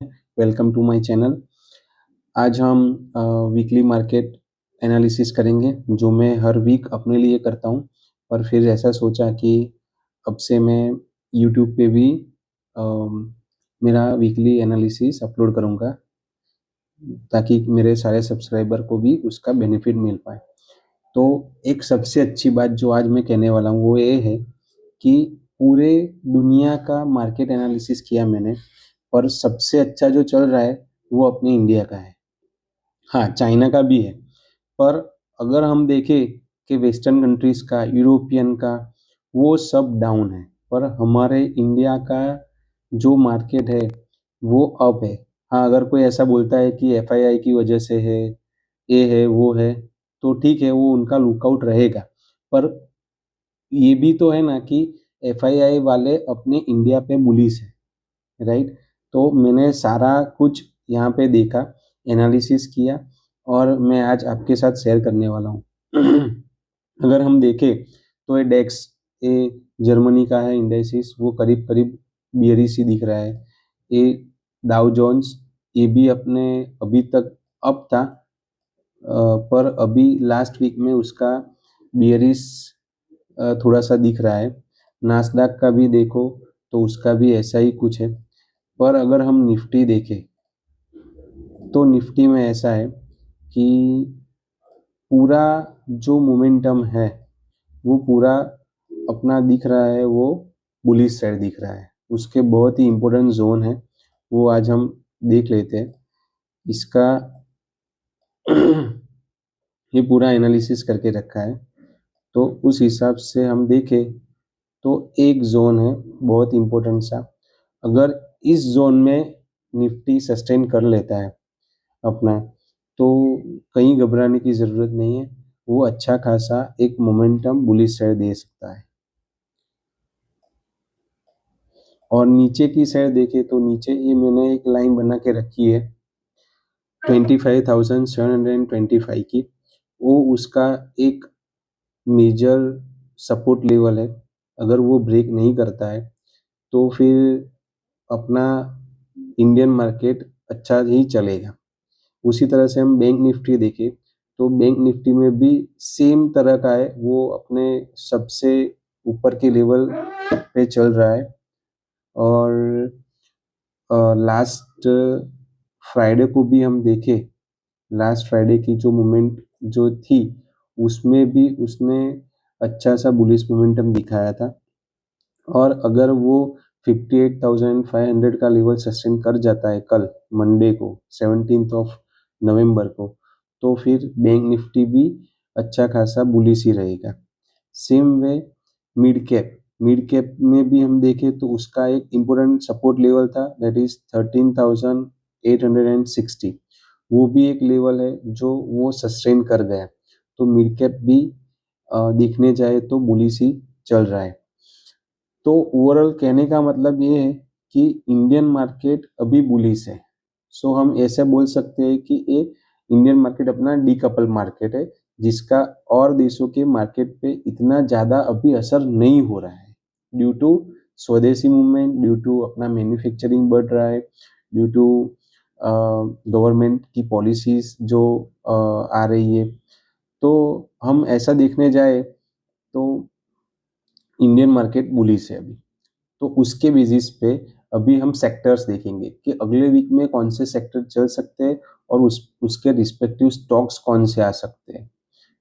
Welcome to my channel. आज हम weekly market analysis करेंगे जो मैं हर वीक अपने लिए करता हूँ। पर फिर ऐसा सोचा कि अब से मैं यूट्यूब पे भी मेरा वीकली एनालिसिस अपलोड करूँगा ताकि मेरे सारे सब्सक्राइबर को भी उसका बेनिफिट मिल पाए। तो एक सबसे अच्छी बात जो आज मैं कहने वाला हूँ वो ये है कि पूरे दुनिया का मार्केट एनालिसिस किया मैंने, पर सबसे अच्छा जो चल रहा है वो अपने इंडिया का है। हाँ, चाइना का भी है, पर अगर हम देखें कि वेस्टर्न कंट्रीज का, यूरोपियन का, वो सब डाउन है, पर हमारे इंडिया का जो मार्केट है वो अप है। हाँ, अगर कोई ऐसा बोलता है कि एफआईआई की वजह से है, ये है वो है, तो ठीक है, वो उनका लुकआउट रहेगा। पर ये भी तो है ना कि एफआईआई वाले अपने इंडिया पे बुलिश है, राइट। तो मैंने सारा कुछ यहाँ पे देखा, एनालिसिस किया, और मैं आज आपके साथ शेयर करने वाला हूँ। अगर हम देखें तो ये डेक्स, ये जर्मनी का है इंडेक्सिस, वो करीब करीब बियरिश ही दिख रहा है। ये डाउ जोन्स, ये भी अपने अभी तक अप था, पर अभी लास्ट वीक में उसका बियरिश थोड़ा सा दिख रहा है। नास्डैक का भी देखो तो उसका भी ऐसा ही कुछ है। पर अगर हम निफ्टी देखें तो निफ्टी में ऐसा है कि पूरा जो मोमेंटम है वो पूरा अपना दिख रहा है, वो बुलिश साइड दिख रहा है। उसके बहुत ही इम्पोर्टेंट जोन है, वो आज हम देख लेते हैं। इसका ये पूरा एनालिसिस करके रखा है, तो उस हिसाब से हम देखें तो एक जोन है बहुत इम्पोर्टेंट सा। अगर इस जोन में निफ्टी सस्टेन कर लेता है अपना, तो कहीं घबराने की ज़रूरत नहीं है। वो अच्छा खासा एक मोमेंटम बुलिश साइड दे सकता है। और नीचे की साइड देखें तो नीचे ये मैंने एक लाइन बना के रखी है 25,725 की। वो उसका एक मेजर सपोर्ट लेवल है। अगर वो ब्रेक नहीं करता है तो फिर अपना इंडियन मार्केट अच्छा ही चलेगा। उसी तरह से हम बैंक निफ्टी देखें तो बैंक निफ्टी में भी सेम तरह का है, वो अपने सबसे ऊपर के लेवल पे चल रहा है। और लास्ट फ्राइडे को भी हम देखें, लास्ट फ्राइडे की जो मूवमेंट जो थी उसमें भी उसने अच्छा सा बुलिश मोमेंटम दिखाया था। और अगर वो 58,500 का लेवल सस्टेन कर जाता है कल मंडे को 17th ऑफ नवंबर को, तो फिर बैंक निफ्टी भी अच्छा खासा बुलिश ही रहेगा। सेम वे मिड कैप में भी हम देखें तो उसका एक इम्पोर्टेंट सपोर्ट लेवल था, दैट इज 13,860। वो भी एक लेवल है जो वो सस्टेन कर गया। तो मिड कैप भी देखने जाए तो बुलिश ही चल रहा है। तो ओवरऑल कहने का मतलब ये है कि इंडियन मार्केट अभी बुलिश है। सो हम ऐसे बोल सकते हैं कि ये इंडियन मार्केट अपना डीकपल मार्केट है, जिसका और देशों के मार्केट पे इतना ज़्यादा अभी असर नहीं हो रहा है, ड्यू टू स्वदेशी मूवमेंट, ड्यू टू अपना मैन्युफैक्चरिंग बढ़ रहा है, ड्यू टू गवर्नमेंट की पॉलिसीज जो आ रही है। तो हम ऐसा देखने जाए तो इंडियन मार्केट बुलिश है अभी। तो उसके बेसिस पे अभी हम सेक्टर्स देखेंगे कि अगले वीक में कौन से सेक्टर चल सकते हैं और उसके रिस्पेक्टिव स्टॉक्स कौन से आ सकते हैं,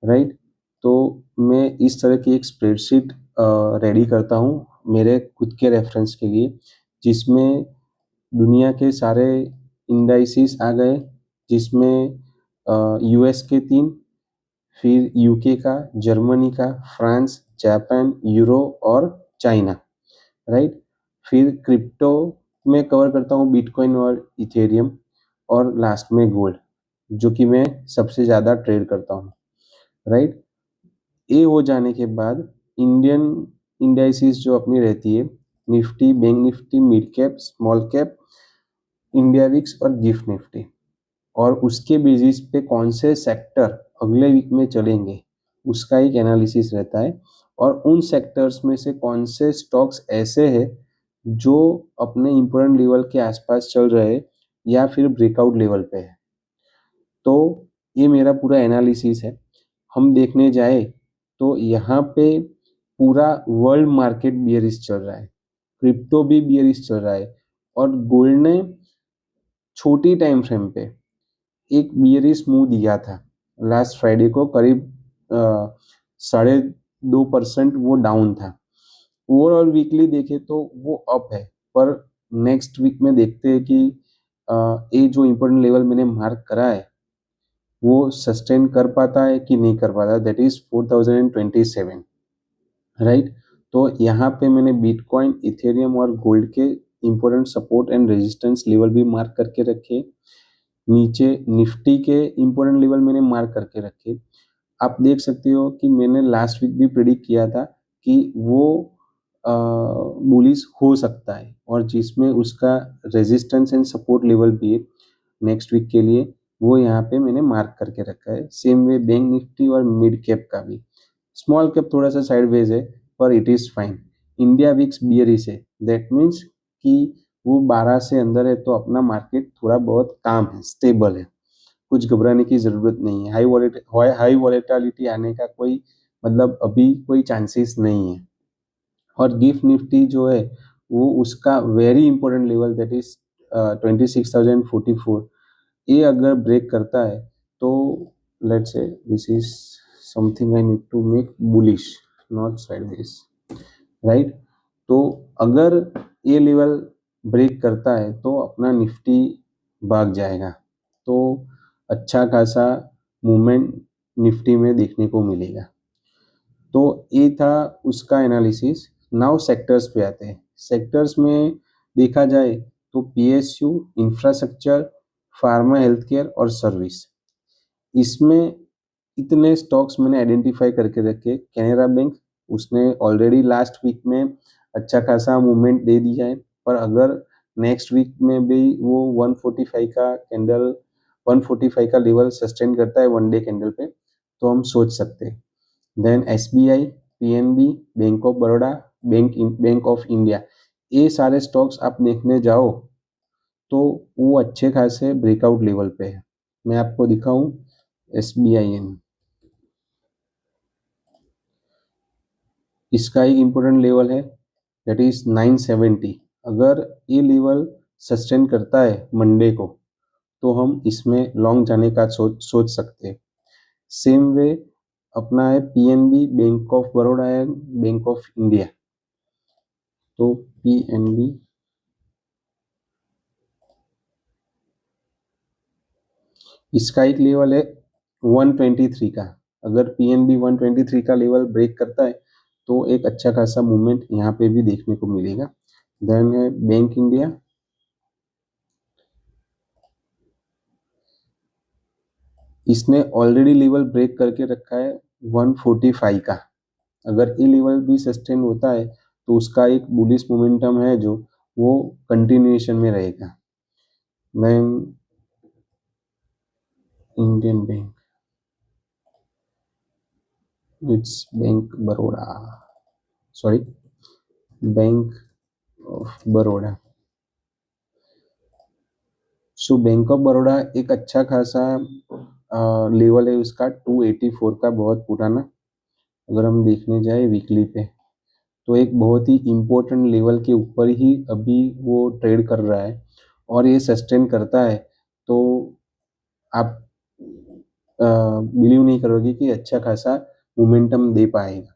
राइट। तो मैं इस तरह की एक स्प्रेडशीट रेडी करता हूँ मेरे खुद के रेफरेंस के लिए, जिसमें दुनिया के सारे इंडाइसिस आ गए, जिसमें यूएस के 3, फिर यूके का, जर्मनी का, फ्रांस, जापान, यूरो और चाइना, राइट। फिर क्रिप्टो में कवर करता हूँ बिटकॉइन और इथेरियम, और लास्ट में गोल्ड, जो कि मैं सबसे ज़्यादा ट्रेड करता हूँ, राइट। ये हो जाने के बाद इंडियन इंडाइसिस जो अपनी रहती है, Nifty, bank Nifty, mid cap, small cap, India VIX और गिफ्ट निफ्टी, और उसके बेसिस पे कौन से सेक्टर अगले वीक में चलेंगे उसका एक एनालिसिस रहता है। और उन सेक्टर्स में से कौन से स्टॉक्स ऐसे हैं जो अपने इम्पोर्टेंट लेवल के आसपास चल रहे हैं, या फिर ब्रेकआउट लेवल पे है। तो ये मेरा पूरा एनालिसिस है। हम देखने जाए तो यहाँ पे पूरा वर्ल्ड मार्केट बियरिश चल रहा है, क्रिप्टो भी बियरिश चल रहा है, और गोल्ड ने छोटी टाइम फ्रेम पे एक बियरिश मूव दिया था लास्ट फ्राइडे को, करीब 2.5% वो डाउन था। ओवरऑल वीकली देखे तो वो अप है, पर नेक्स्ट वीक में देखते हैं कि ये जो इम्पोर्टेंट लेवल मैंने मार्क करा है वो सस्टेन कर पाता है कि नहीं कर पाता, दैट इज 4027, राइट। तो यहाँ पे मैंने बिटकॉइन, इथेरियम और गोल्ड के important support and resistance level भी मार्क करके रखे। नीचे निफ्टी के इम्पोर्टेंट लेवल मैंने मार्क करके रखे। आप देख सकते हो कि मैंने लास्ट वीक भी प्रिडिक्ट किया था कि वो बुलिश हो सकता है, और जिसमें उसका रेजिस्टेंस एंड सपोर्ट लेवल भी है नेक्स्ट वीक के लिए, वो यहाँ पे मैंने मार्क करके रखा है। सेम वे बैंक निफ्टी और मिड कैप का भी। स्मॉल कैप थोड़ा सा साइडवेज है, पर it is fine. India VIX bearish है, दैट मीन्स कि वो 12 से अंदर है, तो अपना मार्केट थोड़ा बहुत काम है, स्टेबल है, कुछ घबराने की जरूरत नहीं है। हाई वॉलेटिलिटी आने का कोई मतलब अभी कोई चांसेस नहीं है। और गिफ्ट निफ्टी जो है वो उसका very important level, that is 26,044, ये अगर ब्रेक करता है तो let's say this is something I need to make bullish, not sideways, right. तो अगर ये लेवल ब्रेक करता है तो अपना निफ्टी भाग जाएगा, तो अच्छा खासा मूवमेंट निफ्टी में देखने को मिलेगा। तो ये था उसका एनालिसिस। नाउ सेक्टर्स पे आते हैं। सेक्टर्स में देखा जाए तो PSU, infrastructure, pharma, health care और सर्विस, इसमें इतने स्टॉक्स मैंने आइडेंटिफाई करके रखे। कैनरा बैंक, उसने ऑलरेडी लास्ट वीक में अच्छा खासा मूवमेंट दे दिया है, पर अगर नेक्स्ट वीक में भी वो 145 का कैंडल 145 का लेवल सस्टेन करता है वन डे कैंडल पे, तो हम सोच सकते हैं। Then SBI, PNB, Bank of Baroda, Bank of India, ये सारे स्टॉक्स आप देखने जाओ तो वो अच्छे खासे ब्रेकआउट लेवल पे है। मैं आपको दिखाऊं, एसबीआईएन, इसका एक इम्पोर्टेंट लेवल है, दैट इज 970। अगर ये लेवल सस्टेन करता है मंडे को, तो हम इसमें लॉन्ग जाने का सोच सकते हैं। सेम वे अपना है PNB, Bank of Baroda and bank of India. तो पीएनबी, इसका एक लेवल है 123 का। अगर पीएनबी 123 का लेवल ब्रेक करता है तो एक अच्छा खासा मूवमेंट यहाँ पे भी देखने को मिलेगा। देन है बैंक इंडिया, इसने ऑलरेडी लेवल ब्रेक करके रखा है 145 का। अगर ये लेवल भी सस्टेन होता है तो उसका एक बुलिश मोमेंटम है जो वो कंटिन्यूएशन में रहेगा। Then Indian Bank, it's Bank Baroda, sorry, Bank of Baroda. So Bank of Baroda एक अच्छा खासा लेवल है उसका 284 का, बहुत पुराना। अगर हम देखने जाए वीकली पे तो एक बहुत ही इम्पोर्टेंट लेवल के ऊपर ही अभी वो ट्रेड कर रहा है, और ये सस्टेन करता है तो आप बिलीव नहीं करोगे कि अच्छा खासा मोमेंटम दे पाएगा।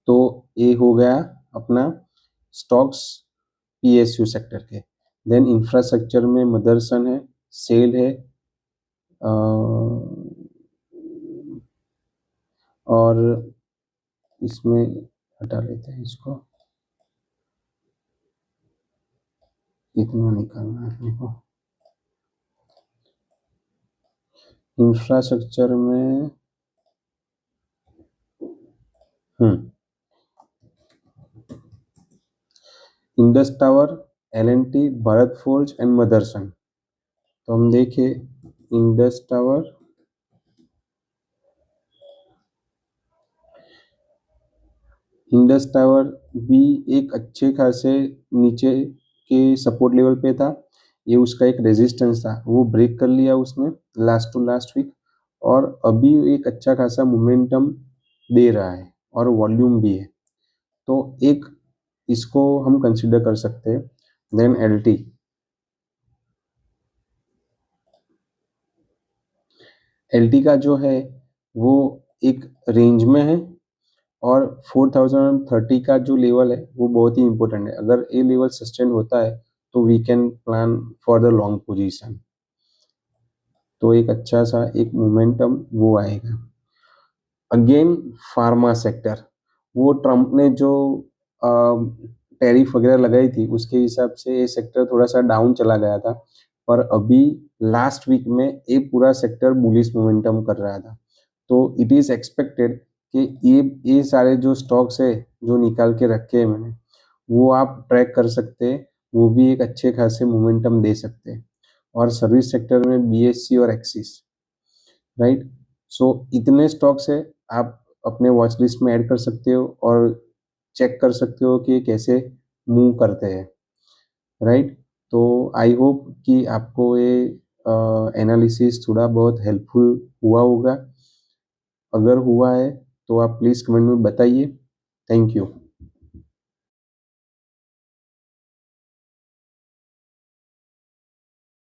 तो ये हो गया अपना स्टॉक्स पीएसयू सेक्टर के। देन इंफ्रास्ट्रक्चर में मदरसन है, सेल है, और इसमें हटा लेते हैं इसको, इतना निकालना है अपने को। इंफ्रास्ट्रक्चर में Indus tower, L&T, Bharat forge and Motherson. तो हम देखें इंडस टावर, इंडस टावर भी एक अच्छे खासे नीचे के सपोर्ट लेवल पे था, ये उसका एक रेजिस्टेंस था, वो ब्रेक कर लिया उसने लास्ट टू लास्ट वीक, और अभी एक अच्छा खासा मोमेंटम दे रहा है और वॉल्यूम भी है। तो एक इसको हम कंसिडर कर सकते हैं। देन एलटी, एलटी का जो है वो एक रेंज में है, और 4030 का जो लेवल है वो बहुत ही इंपॉर्टेंट है। अगर ये लेवल सस्टेन होता है तो we can plan for the long position. तो एक अच्छा सा एक मोमेंटम वो आएगा। अगेन फार्मा सेक्टर, वो ट्रम्प ने जो टैरिफ वगैरह लगाई थी उसके हिसाब से ये सेक्टर थोड़ा सा डाउन चला गया था, पर अभी लास्ट वीक में ये पूरा सेक्टर बुलिश मोमेंटम कर रहा था। तो इट इज एक्सपेक्टेड कि ये सारे जो स्टॉक्स है जो निकाल के रखे हैं मैंने, वो आप ट्रैक कर सकते हैं, वो भी एक अच्छे खासे मोमेंटम दे सकते हैं। और सर्विस सेक्टर में बीएससी और एक्सिस, राइट। सो इतने स्टॉक्स है, आप अपने वॉच लिस्ट में ऐड कर सकते हो और चेक कर सकते हो कि कैसे मूव करते हैं, राइट। तो आई होप कि आपको ये एनालिसिस थोड़ा बहुत हेल्पफुल हुआ होगा। अगर हुआ है तो आप प्लीज़ कमेंट में बताइए। Thank you.